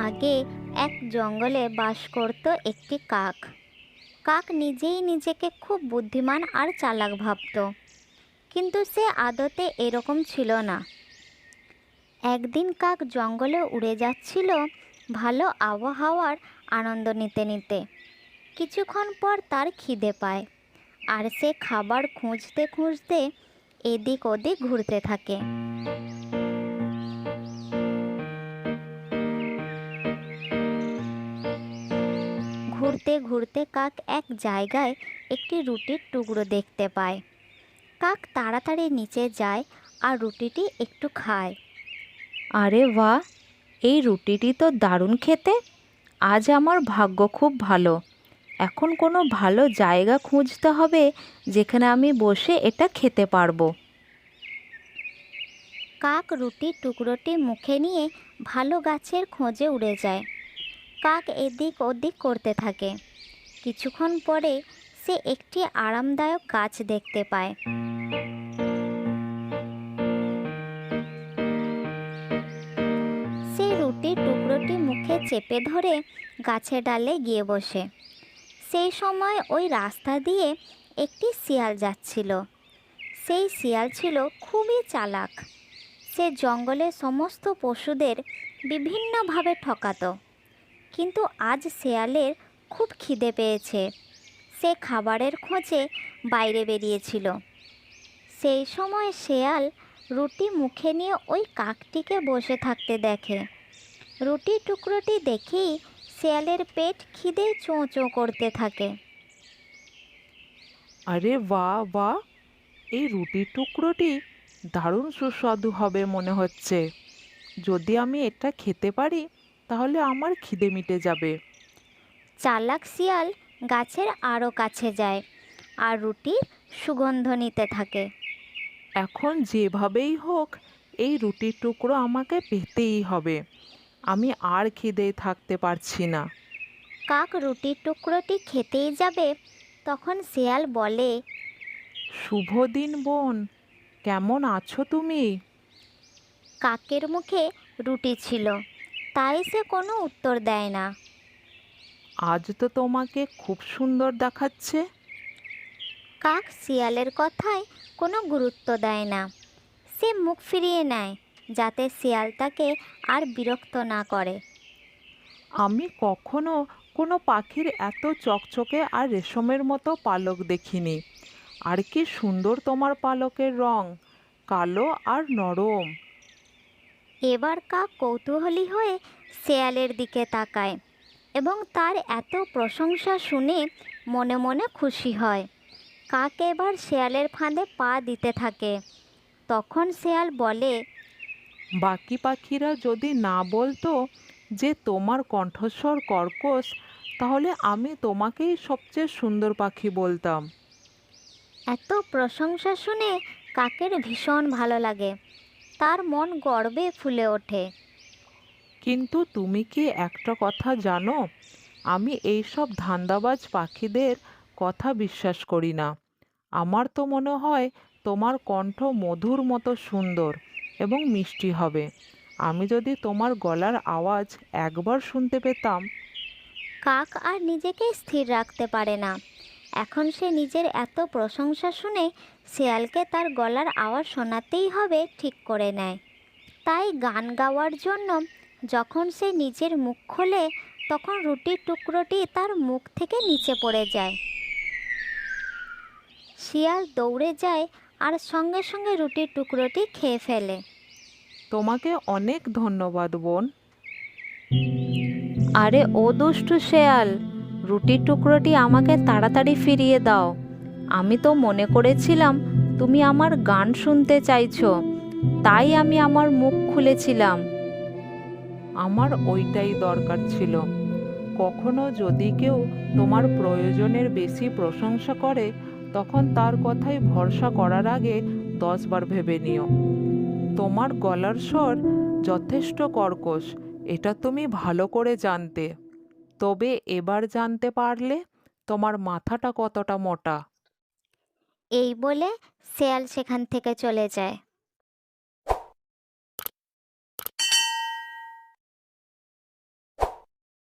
আগে এক জঙ্গলে বাস করত একটি কাক। কাক নিজেই নিজেকে খুব বুদ্ধিমান আর চালাক ভাবত, কিন্তু সে আদতে এরকম ছিল না। একদিন কাক জঙ্গলে উড়ে যাচ্ছিল ভালো আবহাওয়ার আনন্দ নিতে নিতে। কিছুক্ষণ পর তার খিদে পায়, আর সে খাবার খুঁজতে খুঁজতে এদিক ওদিক ঘুরতে থাকে। ঘুরতে ঘুরতে কাক এক জায়গায় একটি রুটির টুকরো দেখতে পায়। কাক তাড়াতাড়ি নিচে যায় আর রুটিটি একটু খায়। আরে বাহ, এই রুটিটি তো দারুণ খেতে। আজ আমার ভাগ্য খুব ভালো। এখন কোনো ভালো জায়গা খুঁজতে হবে যেখানে আমি বসে এটা খেতে পারবো। কাক রুটির টুকরোটি মুখে নিয়ে ভালো গাছের খোঁজে উড়ে যায়। কাক এদিক ওদিক করতে থাকে। কিছুক্ষণ পরে সে একটি আরামদায়ক গাছ দেখতে পায়। সে রুটির টুকরোটি মুখে চেপে ধরে গাছের ডালে গিয়ে বসে। সেই সময় ওই রাস্তা দিয়ে একটি শিয়াল যাচ্ছিল। সেই শিয়াল ছিল খুবই চালাক। সে জঙ্গলের সমস্ত পশুদের বিভিন্নভাবে ঠকাতো। কিন্তু আজ শিয়ালের খুব খিদে পেয়েছে। সে খাবারের খোঁজে বাইরে বেরিয়েছিল। সেই সময় শিয়াল রুটি মুখে নিয়ে ওই কাকটিকে বসে থাকতে দেখে। রুটির টুকরোটি দেখেই শিয়ালের পেট খিদে চোঁ চোঁ করতে থাকে। আরে বাহ বাহ, এই রুটির টুকরোটি দারুণ সুস্বাদু হবে মনে হচ্ছে। যদি আমি এটা খেতে পারি তাহলে আমার খিদে মিটে যাবে। চালাক শিয়াল গাছের আরও কাছে যায় আর রুটির সুগন্ধ নিতে থাকে। এখন যেভাবেই হোক এই রুটির টুকরো আমাকে পেতেই হবে। আমি আর খিদে থাকতে পারছি না। কাক রুটির টুকরোটি খেতেই যাবে, তখন শিয়াল বলে, শুভ দিন বোন, কেমন আছো তুমি? কাকের মুখে রুটি ছিল, তাই সে কোনো উত্তর দেয় না। আজ তো তোমাকে খুব সুন্দর দেখাচ্ছে। কাক শিয়ালের কথায় কোনো গুরুত্ব দেয় না। সে মুখ ফিরিয়ে নেয় যাতে শিয়াল তাকে আর বিরক্ত না করে। আমি কখনো কোনো পাখির এত চকচকে আর রেশমের মতো পালক দেখিনি। আর কি সুন্দর তোমার পালকের রং, কালো আর নরম। এবার কাক কৌতূহলী হয়ে শিয়ালের দিকে তাকায় এবং তার এত প্রশংসা শুনে মনে মনে খুশি হয়। কাক এবার শিয়ালের ফাঁদে পা দিতে থাকে। তখন শিয়াল বলে, বাকি পাখিরা যদি না বলতো যে তোমার কণ্ঠস্বর কর্কশ, তাহলে আমি তোমাকেই সবচেয়ে সুন্দর পাখি বলতাম। এত প্রশংসা শুনে কাকের ভীষণ ভালো লাগে। তার মন গর্বে ফুলে ওঠে। কিন্তু তুমি কি একটা কথা জানো? আমি এইসব ধান্দাবাজ পাখিদের কথা বিশ্বাস করি না। আমার তো মনে হয় তোমার কণ্ঠ মধুর মতো সুন্দর এবং মিষ্টি হবে। আমি যদি তোমার গলার আওয়াজ একবার শুনতে পেতাম। কাক আর নিজেকে স্থির রাখতে পারে না। এখন সে নিজের এত প্রশংসা শুনে শিয়ালকে তার গলার আওয়াজ শোনাতেই হবে ঠিক করে নেয়। তাই গান গাওয়ার জন্য যখন সে নিজের মুখ খোলে, তখন রুটির টুকরোটি তার মুখ থেকে নিচে পড়ে যায়। শিয়াল দৌড়ে যায় আর সঙ্গে সঙ্গে রুটির টুকরোটি খেয়ে ফেলে। তোমাকে অনেক ধন্যবাদ বোন। আরে ও দুষ্টু শেয়াল, রুটির টুকরোটি আমাকে তাড়াতাড়ি ফিরিয়ে দাও। আমি তো মনে করেছিলাম তুমি আমার গান শুনতে চাইছো, তাই আমি আমার মুখ খুলেছিলাম। আমার ওইটাই দরকার ছিল। কখনো যদি কেউ তোমার প্রয়োজনের বেশি প্রশংসা করে, তখন তার কথায় ভরসা করার আগে 10 বার ভেবে নিও। তোমার গলার স্বর যথেষ্ট কর্কশ, এটা তুমি ভালো করে জানতে। তবে এবার জানতে পারলে তোমার মাথাটা কতটা মোটা। এই বলে শিয়াল সেখান থেকে চলে যায়।